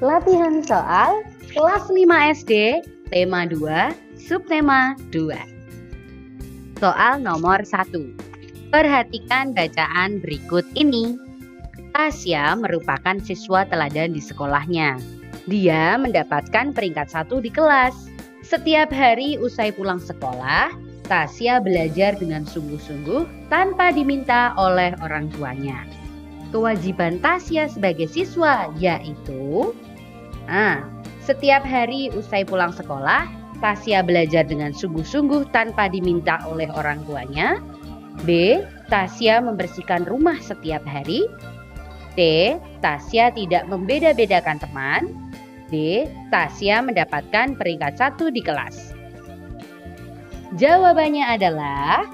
Latihan soal kelas 5 SD, tema 2, subtema 2. Soal nomor 1. Perhatikan bacaan berikut ini. Tasya merupakan siswa teladan di sekolahnya. Dia mendapatkan peringkat 1 di kelas. Setiap hari usai pulang sekolah, Tasya belajar dengan sungguh-sungguh tanpa diminta oleh orang tuanya. Kewajiban Tasya sebagai siswa yaitu setiap hari usai pulang sekolah, Tasya belajar dengan sungguh-sungguh tanpa diminta oleh orang tuanya. B. Tasya membersihkan rumah setiap hari. C. Tasya tidak membeda-bedakan teman. D. Tasya mendapatkan peringkat 1 di kelas. Jawabannya adalah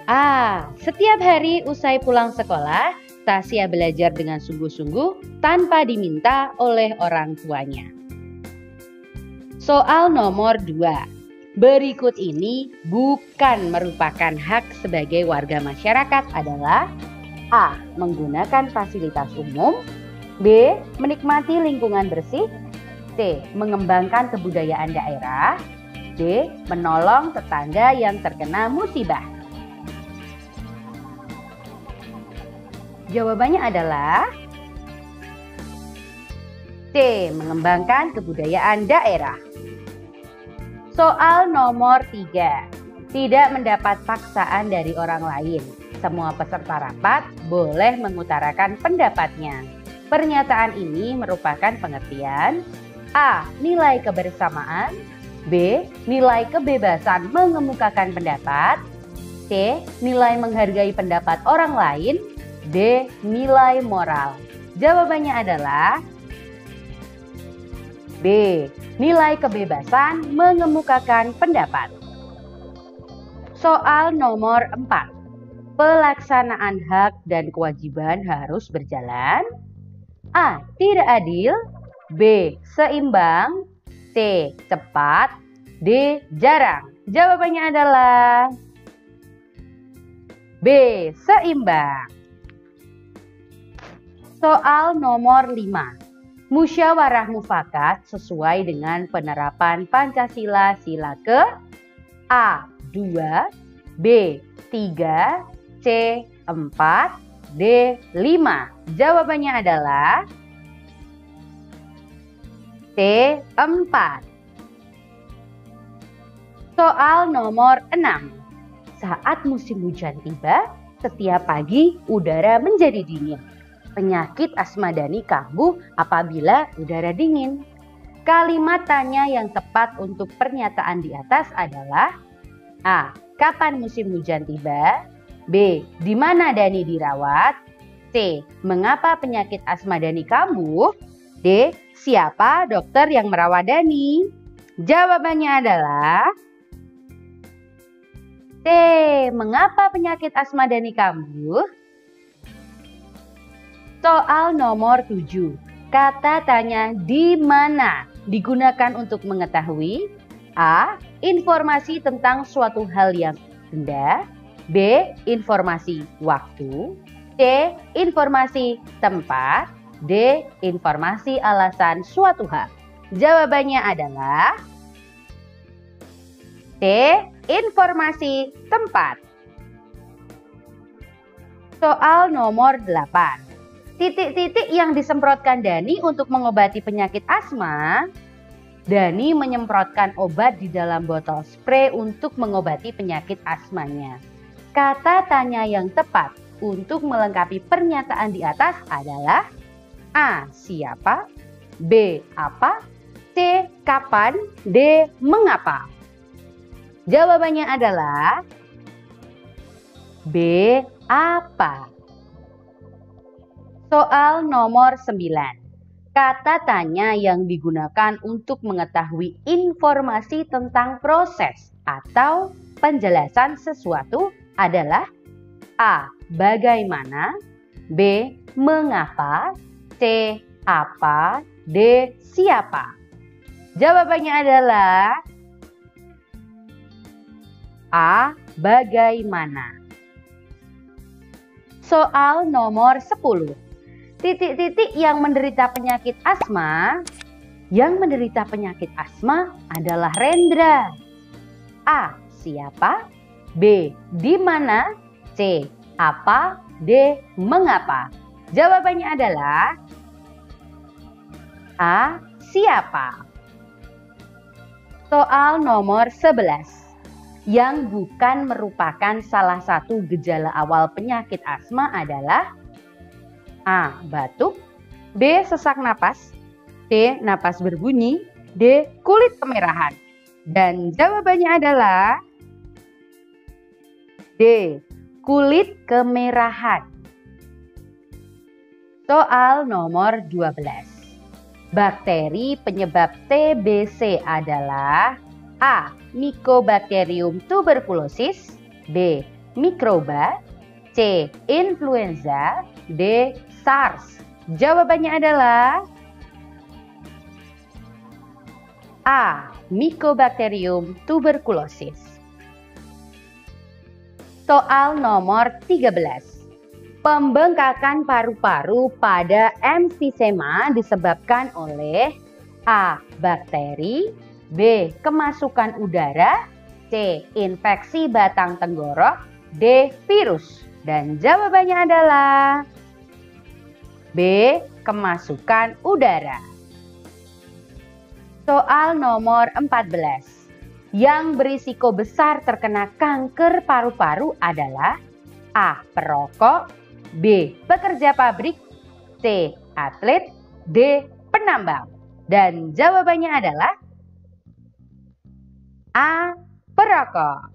A. Setiap hari usai pulang sekolah, Tasya belajar dengan sungguh-sungguh tanpa diminta oleh orang tuanya. Soal nomor 2. Berikut ini bukan merupakan hak sebagai warga masyarakat adalah A. Menggunakan fasilitas umum. B. Menikmati lingkungan bersih. C. Mengembangkan kebudayaan daerah. D. Menolong tetangga yang terkena musibah. Jawabannya adalah C. Mengembangkan kebudayaan daerah. Soal nomor 3. Tidak mendapat paksaan dari orang lain. Semua peserta rapat boleh mengutarakan pendapatnya. Pernyataan ini merupakan pengertian A. Nilai kebersamaan. B. Nilai kebebasan mengemukakan pendapat. C. Nilai menghargai pendapat orang lain. D. Nilai moral. Jawabannya adalah B. Nilai kebebasan mengemukakan pendapat. Soal nomor 4. Pelaksanaan hak dan kewajiban harus berjalan. A. Tidak adil. B. Seimbang. C. Cepat. D. Jarang. Jawabannya adalah B. Seimbang. Soal nomor 5. Musyawarah mufakat sesuai dengan penerapan Pancasila sila ke A. 2, B. 3, C. 4, D. 5. Jawabannya adalah C. 4. Soal nomor 6. Saat musim hujan tiba, setiap pagi udara menjadi dingin. Penyakit asma-dani kambuh apabila udara dingin. Kalimat tanya yang tepat untuk pernyataan di atas adalah A. Kapan musim hujan tiba? B. Di mana Dani dirawat? C. Mengapa penyakit asma-dani kambuh? D. Siapa dokter yang merawat Dani? Jawabannya adalah C. Mengapa penyakit asma-dani kambuh? Soal nomor 7. Kata tanya di mana digunakan untuk mengetahui A. Informasi tentang suatu hal yang benda. B. Informasi waktu. C. Informasi tempat. D. Informasi alasan suatu hal. Jawabannya adalah C. Informasi tempat. Soal nomor 8. Titik-titik yang disemprotkan Dani untuk mengobati penyakit asma. Dani menyemprotkan obat di dalam botol spray untuk mengobati penyakit asmanya. Kata tanya yang tepat untuk melengkapi pernyataan di atas adalah A. Siapa? B. Apa? C. Kapan? D. Mengapa? Jawabannya adalah B. Apa? Soal nomor 9. Kata tanya yang digunakan untuk mengetahui informasi tentang proses atau penjelasan sesuatu adalah A. Bagaimana. B. Mengapa. C. Apa. D. Siapa. Jawabannya adalah A. Bagaimana? Soal nomor 10. Titik-titik yang menderita penyakit asma. Yang menderita penyakit asma adalah Rendra. A. Siapa? B. Di mana? C. Apa? D. Mengapa? Jawabannya adalah A. Siapa? Soal nomor 11. Yang bukan merupakan salah satu gejala awal penyakit asma adalah A. Batuk, B. Sesak napas, C. Napas berbunyi, D. Kulit kemerahan. Dan jawabannya adalah D. Kulit kemerahan. Soal nomor 12. Bakteri penyebab TBC adalah A. Mycobacterium tuberculosis, B. Mikroba, C. Influenza, D. SARS. Jawabannya adalah A. Mycobacterium tuberculosis. Soal nomor 13. Pembengkakan paru-paru pada emfisema disebabkan oleh A. Bakteri, B. Kemasukan udara, C. Infeksi batang tenggorok, D. Virus. Dan jawabannya adalah B. Kemasukan udara. Soal nomor 14. Yang berisiko besar terkena kanker paru-paru adalah A. Perokok, B. Pekerja pabrik, C. Atlet, D. Penambang. Dan jawabannya adalah A. Perokok.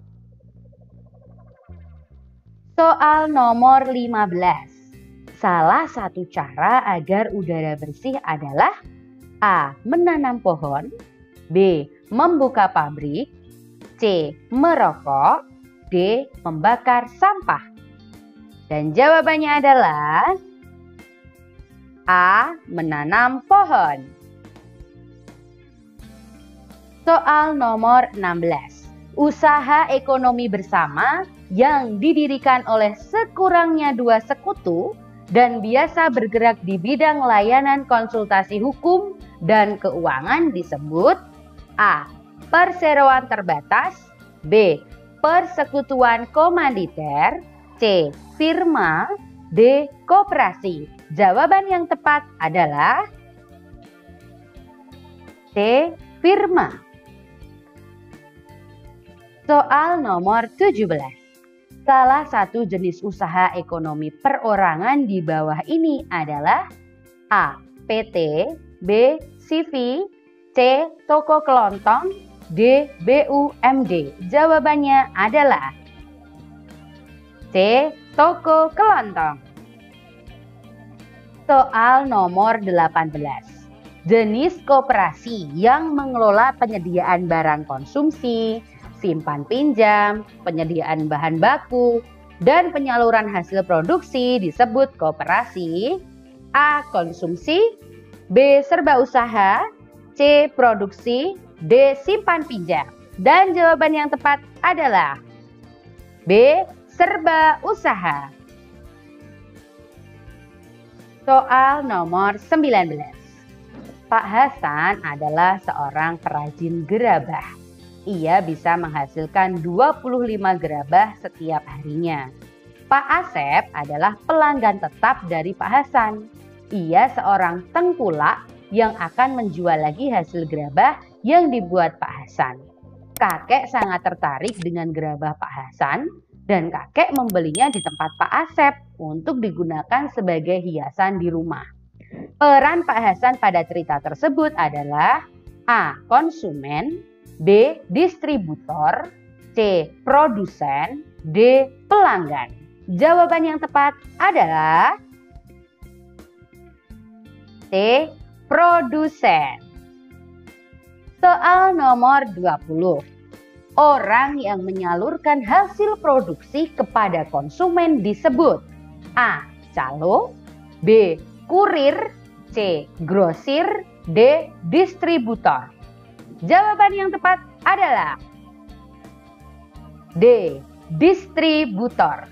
Soal nomor 15. Salah satu cara agar udara bersih adalah A. Menanam pohon, B. Membuka pabrik, C. Merokok, D. Membakar sampah. Dan jawabannya adalah A. Menanam pohon. Soal nomor 16. Usaha ekonomi bersama yang didirikan oleh sekurangnya 2 sekutu dan biasa bergerak di bidang layanan konsultasi hukum dan keuangan disebut A. Perseroan terbatas, B. Persekutuan komanditer, C. Firma, D. Koperasi. Jawaban yang tepat adalah C. Firma. Soal nomor 17. Salah satu jenis usaha ekonomi perorangan di bawah ini adalah A. PT, B. CV, C. Toko kelontong, D. BUMD. Jawabannya adalah C. Toko kelontong. Soal nomor 18. Jenis koperasi yang mengelola penyediaan barang konsumsi, simpan pinjam, penyediaan bahan baku, dan penyaluran hasil produksi disebut koperasi. A. Konsumsi, B. Serba usaha, C. Produksi, D. Simpan pinjam. Dan jawaban yang tepat adalah B. Serba usaha. Soal nomor 19. Pak Hasan adalah seorang perajin gerabah. Ia bisa menghasilkan 25 gerabah setiap harinya. Pak Asep adalah pelanggan tetap dari Pak Hasan. Ia seorang tengkulak yang akan menjual lagi hasil gerabah yang dibuat Pak Hasan. Kakek sangat tertarik dengan gerabah Pak Hasan dan kakek membelinya di tempat Pak Asep untuk digunakan sebagai hiasan di rumah. Peran Pak Hasan pada cerita tersebut adalah A. Konsumen, B. Distributor, C. Produsen, D. Pelanggan. Jawaban yang tepat adalah C. Produsen. Soal nomor 20. Orang yang menyalurkan hasil produksi kepada konsumen disebut A. Calo, B. Kurir, C. Grosir, D. Distributor. Jawaban yang tepat adalah D. Distributor.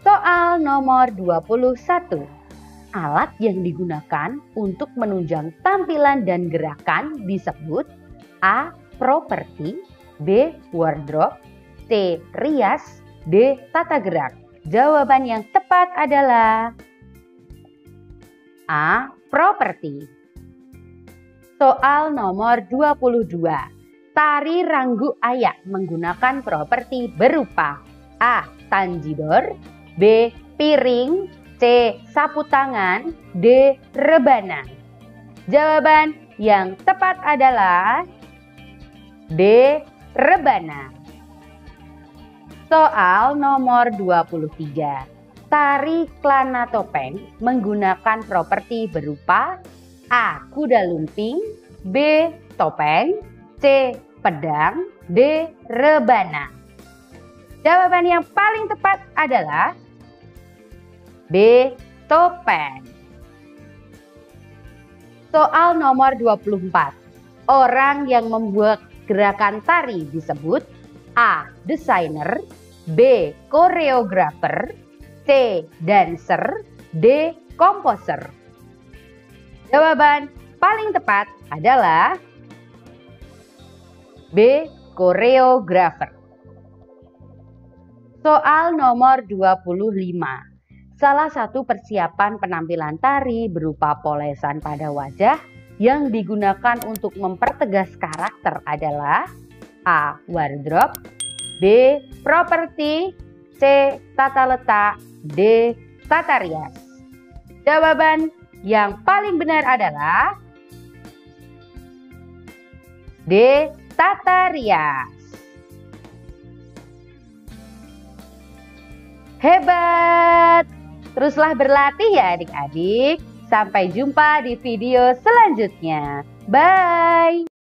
Soal nomor 21. Alat yang digunakan untuk menunjang tampilan dan gerakan disebut A. Properti, B. Wardrobe, C. Rias, D. Tata gerak. Jawaban yang tepat adalah A. Properti. Soal nomor 22. Tari Ranggu Ayak menggunakan properti berupa A. Tanjidor, B. Piring, C. Sapu tangan, D. Rebana. Jawaban yang tepat adalah D. Rebana. Soal nomor 23. Tari Klana Topeng menggunakan properti berupa A. Kuda lumping, B. Topeng, C. Pedang, D. Rebana. Jawaban yang paling tepat adalah B. Topeng. Soal nomor 24. Orang yang membuat gerakan tari disebut A. Desainer, B. Koreografer, C. Dancer, D. Komposer. Jawaban paling tepat adalah B. Koreografer. Soal nomor 25. Salah satu persiapan penampilan tari berupa polesan pada wajah yang digunakan untuk mempertegas karakter adalah A. Wardrobe, B. Properti, C. Tata letak, D. Tata rias. Jawaban yang paling benar adalah D. Tata rias. Hebat! Teruslah berlatih ya adik-adik. Sampai jumpa di video selanjutnya. Bye!